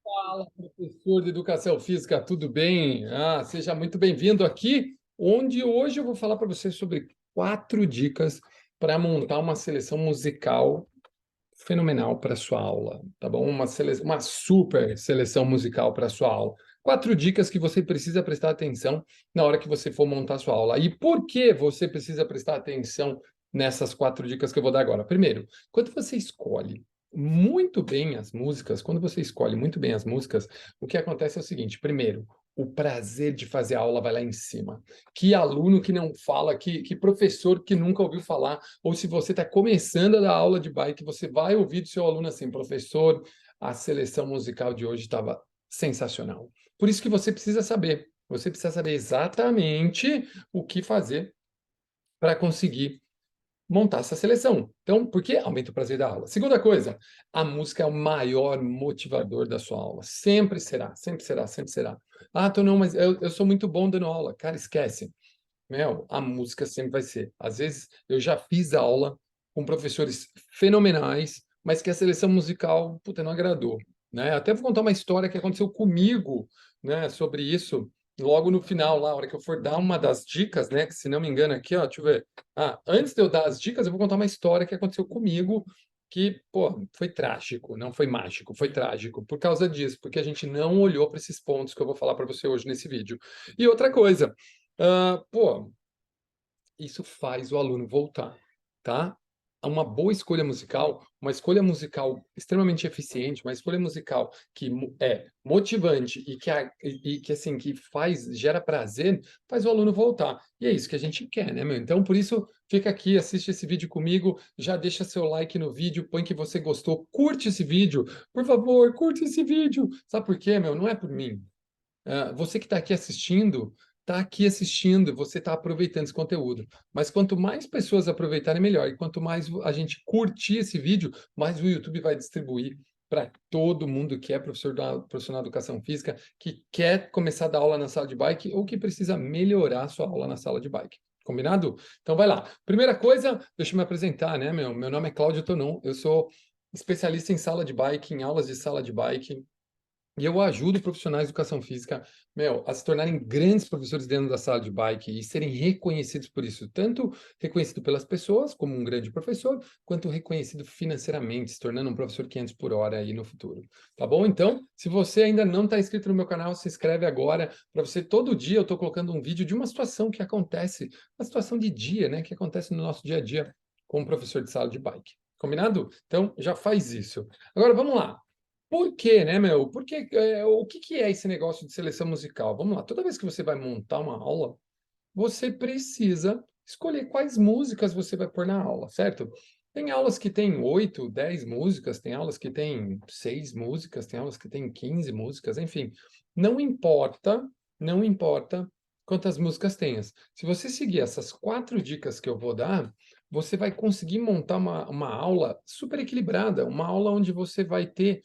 Fala, professor de Educação Física, tudo bem? Seja muito bem-vindo aqui, onde hoje eu vou falar para você sobre 4 dicas para montar uma seleção musical fenomenal para sua aula, tá bom? Uma super seleção musical para sua aula. 4 dicas que você precisa prestar atenção na hora que você for montar sua aula. E por que você precisa prestar atenção nessas 4 dicas que eu vou dar agora? Primeiro, quando você escolhe muito bem as músicas, quando você escolhe muito bem as músicas, o que acontece é o seguinte: primeiro, o prazer de fazer a aula vai lá em cima. Que aluno que não fala, que professor que nunca ouviu falar, ou se você está começando a dar aula de bike, você vai ouvir do seu aluno assim: professor, a seleção musical de hoje estava sensacional. Por isso que você precisa saber exatamente o que fazer para conseguir montar essa seleção. Então, porque aumenta o prazer da aula. Segunda coisa, a música é o maior motivador da sua aula. Sempre será, sempre será, sempre será. Tô, não, mas eu sou muito bom dando aula. Cara, esquece. Mel, a música sempre vai ser. Às vezes eu já fiz aula com professores fenomenais, mas que a seleção musical, puta, não agradou, né? Até vou contar uma história que aconteceu comigo, né, sobre isso, logo no final, lá, a hora que eu for dar uma das dicas, né, que se não me engano aqui, ó, deixa eu ver. Antes de eu dar as dicas, eu vou contar uma história que aconteceu comigo, que, pô, foi trágico, não foi mágico, foi trágico, por causa disso, porque a gente não olhou para esses pontos que eu vou falar para você hoje nesse vídeo. E outra coisa, pô, isso faz o aluno voltar, tá? Uma boa escolha musical, uma escolha musical extremamente eficiente, uma escolha musical que é motivante e que assim que gera prazer, faz o aluno voltar. E é isso que a gente quer, né, meu? Então, por isso, fica aqui, assiste esse vídeo comigo, já deixa seu like no vídeo, põe que você gostou, curte esse vídeo, por favor, curte esse vídeo. Sabe por quê, meu? Não é por mim. Você que está aqui assistindo, você está aproveitando esse conteúdo. Mas quanto mais pessoas aproveitarem, melhor. E quanto mais a gente curtir esse vídeo, mais o YouTube vai distribuir para todo mundo que é profissional de educação física, que quer começar a dar aula na sala de bike ou que precisa melhorar a sua aula na sala de bike. Combinado? Então vai lá. Primeira coisa, deixa eu me apresentar, né, meu? Meu nome é Cláudio Tonon, eu sou especialista em sala de bike, em aulas de sala de bike. E eu ajudo profissionais de educação física, meu, a se tornarem grandes professores dentro da sala de bike e serem reconhecidos por isso, tanto reconhecido pelas pessoas como um grande professor, quanto reconhecido financeiramente, se tornando um professor 500 por hora aí no futuro. Tá bom? Então, se você ainda não está inscrito no meu canal, se inscreve agora para você. Todo dia eu estou colocando um vídeo de uma situação que acontece, uma situação de dia, né, que acontece no nosso dia a dia como professor de sala de bike. Combinado? Então, já faz isso. Agora, vamos lá. Por quê, né, meu? Porque, o que que é esse negócio de seleção musical? Vamos lá, toda vez que você vai montar uma aula, você precisa escolher quais músicas você vai pôr na aula, certo? Tem aulas que têm 8, 10 músicas, tem aulas que têm 6 músicas, tem aulas que têm 15 músicas, enfim. Não importa, não importa quantas músicas tenhas. Se você seguir essas 4 dicas que eu vou dar, você vai conseguir montar uma aula super equilibrada, uma aula onde você vai ter,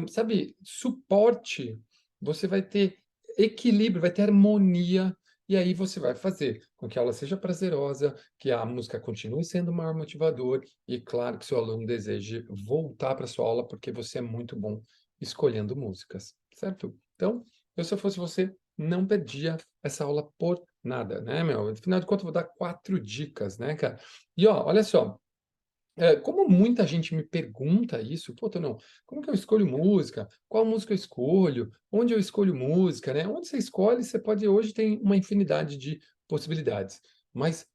sabe, suporte, você vai ter equilíbrio, vai ter harmonia e aí você vai fazer com que a aula seja prazerosa, que a música continue sendo o maior motivador e, claro, que seu aluno deseje voltar para sua aula porque você é muito bom escolhendo músicas, certo? Então, eu se eu fosse você, não perdia essa aula por nada, né, meu? Afinal de contas, eu vou dar 4 dicas, né, cara? E, ó, olha só, como muita gente me pergunta isso, pô, não, como que eu escolho música? Qual música eu escolho? Onde eu escolho música, né? Onde você escolhe, você pode, hoje tem uma infinidade de possibilidades. Mas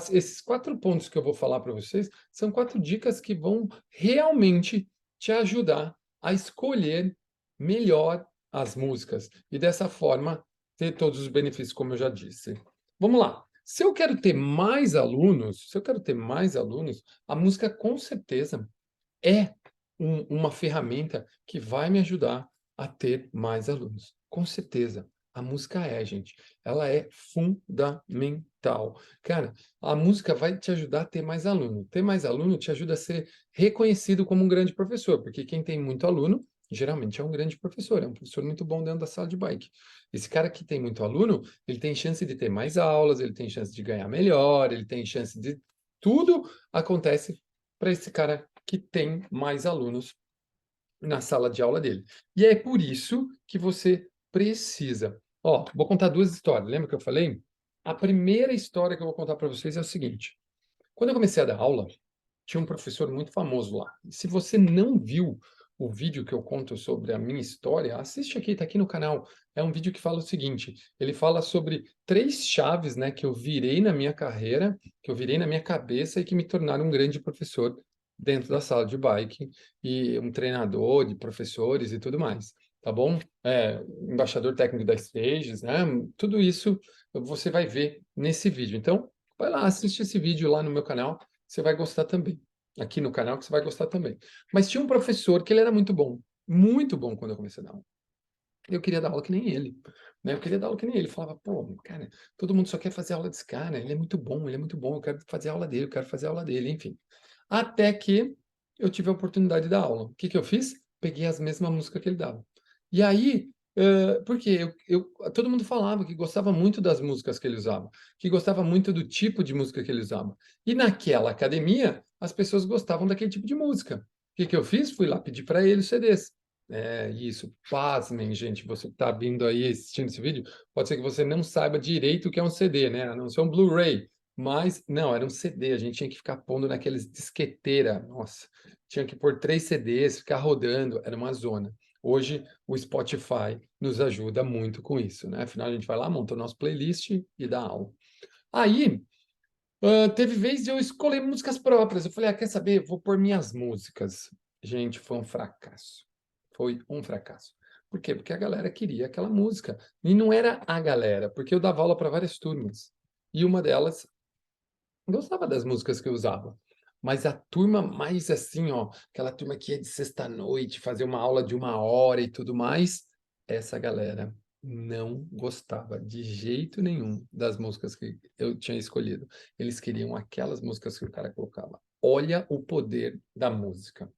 esses 4 pontos que eu vou falar para vocês são 4 dicas que vão realmente te ajudar a escolher melhor as músicas e dessa forma ter todos os benefícios, como eu já disse. Vamos lá. Se eu quero ter mais alunos, se eu quero ter mais alunos, a música, com certeza, é uma ferramenta que vai me ajudar a ter mais alunos. Com certeza. A música gente. Ela é fundamental. Cara, a música vai te ajudar a ter mais aluno. Ter mais aluno te ajuda a ser reconhecido como um grande professor, porque quem tem muito aluno, geralmente é um grande professor, é um professor muito bom dentro da sala de bike. Esse cara que tem muito aluno, ele tem chance de ter mais aulas, ele tem chance de ganhar melhor, ele tem chance de tudo acontece para esse cara que tem mais alunos na sala de aula dele. E é por isso que você precisa. Ó, vou contar duas histórias. Lembra que eu falei? A primeira história que eu vou contar para vocês é o seguinte: quando eu comecei a dar aula, tinha um professor muito famoso lá. Se você não viu o vídeo que eu conto sobre a minha história, assiste aqui, está aqui no canal. É um vídeo que fala o seguinte: ele fala sobre três chaves, né, que eu virei na minha carreira, que eu virei na minha cabeça e que me tornaram um grande professor dentro da sala de bike e um treinador de professores e tudo mais, tá bom? Embaixador técnico da Stages, né? Tudo isso você vai ver nesse vídeo. Então, vai lá, assiste esse vídeo lá no meu canal, você vai gostar também. Aqui no canal que você vai gostar também. Mas tinha um professor que ele era muito bom quando eu comecei a dar aula. Eu queria dar aula que nem ele, né? Eu queria dar aula que nem ele. Eu falava, pô, cara, todo mundo só quer fazer aula desse cara, ele é muito bom, eu quero fazer aula dele, eu quero fazer aula dele, enfim. Até que eu tive a oportunidade de dar aula. O que que eu fiz? Peguei as mesmas músicas que ele dava. E aí, porque todo mundo falava que gostava muito das músicas que ele usava, que gostava muito do tipo de música que ele usava. E naquela academia, as pessoas gostavam daquele tipo de música. O que que eu fiz? Fui lá pedir para ele os CDs. É isso, pasmem, gente. Você que está vindo aí assistindo esse vídeo, pode ser que você não saiba direito o que é um CD, né? A não ser um Blu-ray. Mas, não, era um CD, a gente tinha que ficar pondo naqueles disqueteira. Nossa, tinha que pôr 3 CDs, ficar rodando, era uma zona. Hoje, o Spotify nos ajuda muito com isso, né? Afinal, a gente vai lá, monta o nosso playlist e dá aula. Aí, teve vez de eu escolher músicas próprias. Eu falei, quer saber? Vou pôr minhas músicas. Gente, foi um fracasso. Foi um fracasso. Por quê? Porque a galera queria aquela música. E não era a galera, porque eu dava aula para várias turmas. E uma delas gostava das músicas que eu usava. Mas a turma mais assim, ó, aquela turma que ia de sexta-noite, fazer uma aula de 1 hora e tudo mais, essa galera não gostava de jeito nenhum das músicas que eu tinha escolhido. Eles queriam aquelas músicas que o cara colocava. Olha o poder da música.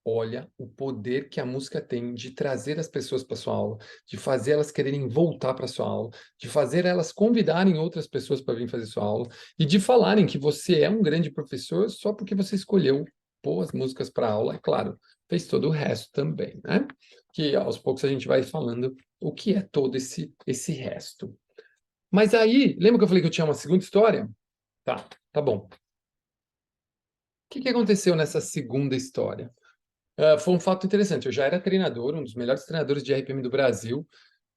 Olha o poder que a música tem de trazer as pessoas para sua aula, de fazer elas quererem voltar para sua aula, de fazer elas convidarem outras pessoas para vir fazer sua aula e de falarem que você é um grande professor só porque você escolheu boas músicas para a aula, é claro, fez todo o resto também, né? Que aos poucos a gente vai falando o que é todo esse resto. Mas aí, lembra que eu falei que eu tinha uma segunda história? Tá bom. O que que aconteceu nessa segunda história? Foi um fato interessante. Eu já era treinador, um dos melhores treinadores de RPM do Brasil.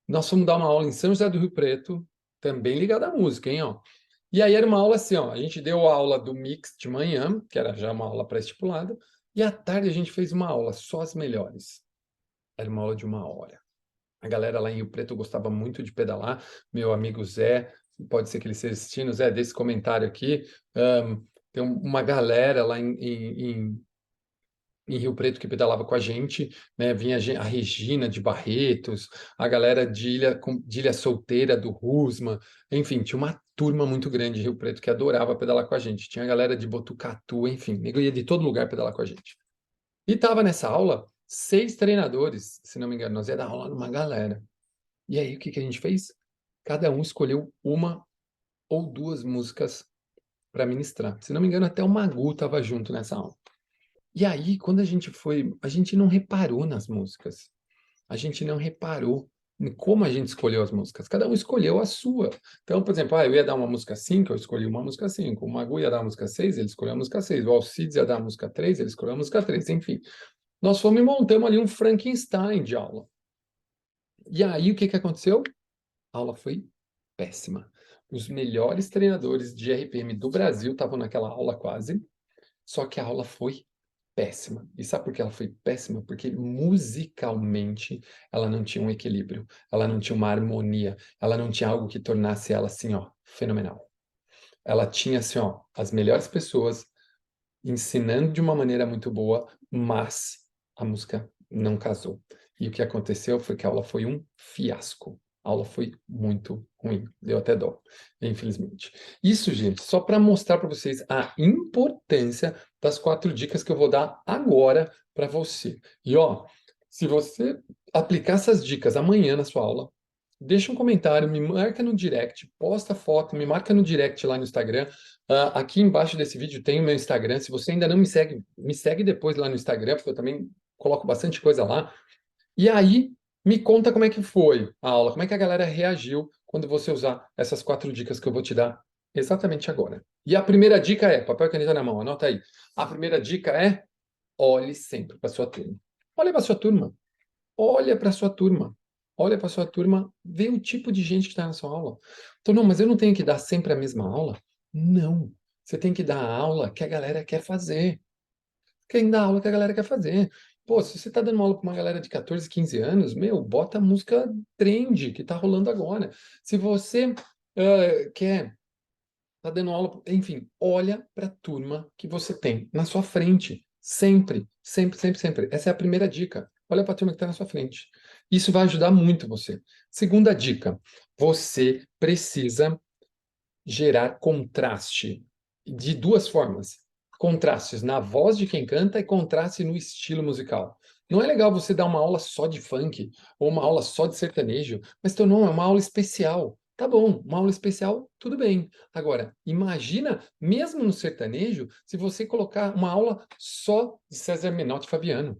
Nós fomos dar uma aula em São José do Rio Preto, também ligada à música, hein, ó. E aí era uma aula assim, ó. A gente deu a aula do mix de manhã, que era já uma aula pré-estipulada, e à tarde a gente fez uma aula, só as melhores. Era uma aula de 1 hora. A galera lá em Rio Preto gostava muito de pedalar. Meu amigo Zé, pode ser que ele esteja assistindo, Zé, desse comentário aqui. Tem uma galera lá em Rio Preto que pedalava com a gente, né? Vinha a Regina de Barretos, a galera de Ilha Solteira do Rusma, enfim, tinha uma turma muito grande em Rio Preto que adorava pedalar com a gente. Tinha a galera de Botucatu, enfim, nego ia de todo lugar pedalar com a gente. E tava nessa aula 6 treinadores, se não me engano, nós ia dar aula numa galera. E aí o que que a gente fez? Cada um escolheu uma ou duas músicas para ministrar. Se não me engano, até o Magu estava junto nessa aula. E aí, quando a gente foi, a gente não reparou nas músicas. A gente não reparou em como a gente escolheu as músicas. Cada um escolheu a sua. Então, por exemplo, eu ia dar uma música 5, eu escolhi uma música 5. O Magu ia dar a música 6, ele escolheu a música 6. O Alcides ia dar a música 3, ele escolheu a música 3. Enfim, nós fomos e montamos ali um Frankenstein de aula. E aí, o que que aconteceu? A aula foi péssima. Os melhores treinadores de RPM do Brasil estavam naquela aula quase, só que a aula foi péssima. E sabe por que ela foi péssima? Porque musicalmente ela não tinha um equilíbrio, ela não tinha uma harmonia, ela não tinha algo que tornasse ela assim, ó, fenomenal. Ela tinha assim, ó, as melhores pessoas ensinando de uma maneira muito boa, mas a música não casou. E o que aconteceu foi que a aula foi um fiasco. A aula foi muito ruim, deu até dó, infelizmente. Isso, gente, só para mostrar para vocês a importância das 4 dicas que eu vou dar agora para você. E ó, se você aplicar essas dicas amanhã na sua aula, deixa um comentário, me marca no direct, posta foto, me marca no direct lá no Instagram. Aqui embaixo desse vídeo tem o meu Instagram. Se você ainda não me segue depois lá no Instagram, porque eu também coloco bastante coisa lá. E aí, me conta como é que foi a aula, como é que a galera reagiu quando você usar essas 4 dicas que eu vou te dar exatamente agora. E a primeira dica é, papel e caneta na mão, anota aí. A primeira dica é, olhe sempre para sua turma. Olha para sua turma. Olha para sua turma. Olha para sua turma, vê o tipo de gente que está na sua aula. Então, não, mas eu não tenho que dar sempre a mesma aula? Não. Você tem que dar a aula que a galera quer fazer. Quem dá aula que a galera quer fazer. Pô, se você tá dando aula para uma galera de 14, 15 anos, meu, bota a música trend que tá rolando agora. Se você quer, tá dando aula, enfim, olha para a turma que você tem na sua frente. Sempre, sempre, sempre, sempre. Essa é a primeira dica. Olha para a turma que está na sua frente. Isso vai ajudar muito você. Segunda dica, você precisa gerar contraste de duas formas. Contrastes na voz de quem canta e contraste no estilo musical. Não é legal você dar uma aula só de funk ou uma aula só de sertanejo, mas então não, é uma aula especial. Tá bom, uma aula especial, tudo bem. Agora, imagina, mesmo no sertanejo, se você colocar uma aula só de César Menotti e Fabiano.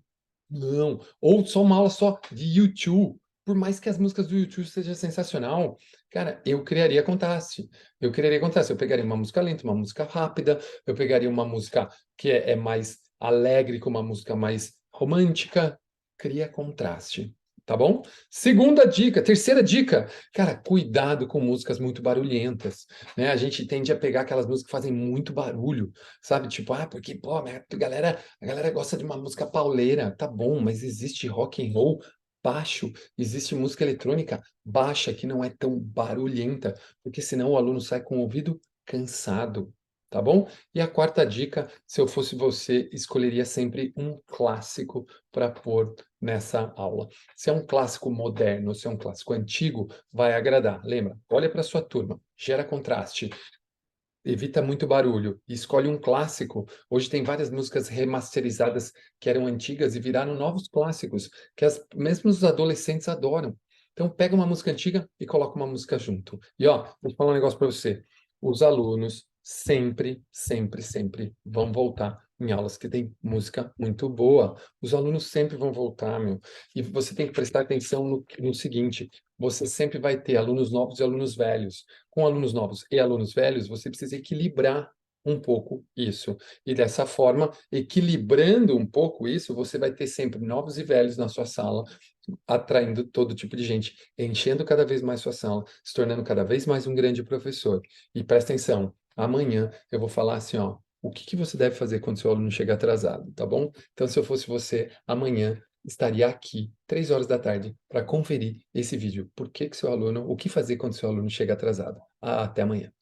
Não, ou só uma aula só de U2. Por mais que as músicas do U2 sejam sensacional, cara, eu criaria contraste. Eu criaria contraste. Eu pegaria uma música lenta, uma música rápida, eu pegaria uma música que é mais alegre com uma música mais romântica. Cria contraste, tá bom? Segunda dica, terceira dica, cara, cuidado com músicas muito barulhentas, né? A gente tende a pegar aquelas músicas que fazem muito barulho, sabe? Tipo, porque, pô, a galera gosta de uma música pauleira, tá bom, mas existe rock and roll baixo, existe música eletrônica baixa que não é tão barulhenta, porque senão o aluno sai com o ouvido cansado, tá bom? E a quarta dica, se eu fosse você, escolheria sempre um clássico para pôr nessa aula. Se é um clássico moderno, se é um clássico antigo, vai agradar. Lembra? Olha para sua turma, gera contraste. Evita muito barulho e escolhe um clássico. Hoje tem várias músicas remasterizadas que eram antigas e viraram novos clássicos, que mesmo os adolescentes adoram. Então pega uma música antiga e coloca uma música junto. E ó, vou falar um negócio para você. Os alunos sempre, sempre, sempre vão voltar em aulas que tem música muito boa. Os alunos sempre vão voltar, meu. E você tem que prestar atenção no seguinte: você sempre vai ter alunos novos e alunos velhos. Com alunos novos e alunos velhos, você precisa equilibrar um pouco isso. E dessa forma, equilibrando um pouco isso, você vai ter sempre novos e velhos na sua sala, atraindo todo tipo de gente, enchendo cada vez mais sua sala, se tornando cada vez mais um grande professor. E presta atenção, amanhã eu vou falar assim, ó, o que que você deve fazer quando seu aluno chega atrasado, tá bom? Então, se eu fosse você, amanhã estaria aqui, 3 horas da tarde, para conferir esse vídeo. Por que que seu aluno, o que fazer quando seu aluno chega atrasado? Até amanhã.